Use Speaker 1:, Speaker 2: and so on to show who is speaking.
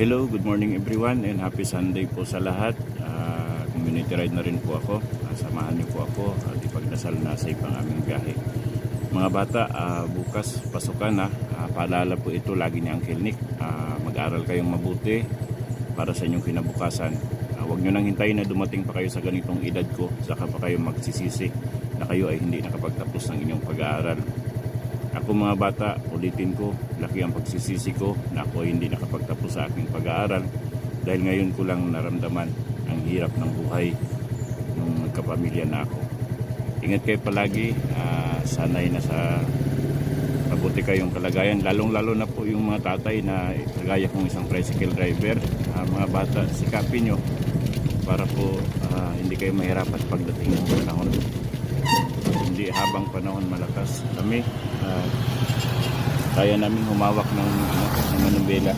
Speaker 1: Hello, good morning everyone and happy Sunday po sa lahat. Community ride na rin po ako. Samahan niyo po ako at ipagdasal na sa ipang aming biyahe. Mga bata, bukas pasukan na. Paalala po ito lagi ni Uncle Nick. Mag-aral kayong mabuti para sa inyong kinabukasan. Huwag nyo nang hintayin na dumating pa kayo sa ganitong edad ko, saka pa kayo magsisisi na kayo ay hindi nakapagtapos ng inyong pag-aaral. Ako mga bata, ulitin ko, laki ang pagsisisi ko na ako hindi nakapagtapos sa aking pag-aaral dahil ngayon ko lang naramdaman ang hirap ng buhay nung nagkapamilya na ako. Ingat kayo palagi, sanay na sa mabuti kayong kalagayan, lalong-lalo na po yung mga tatay na kagaya kong isang tricycle driver. Mga bata, sikapin nyo para po hindi kayo mahirapan pagdating ng panahon. Hindi habang panahon malakas kami, kaya namin humawak ng manumbela.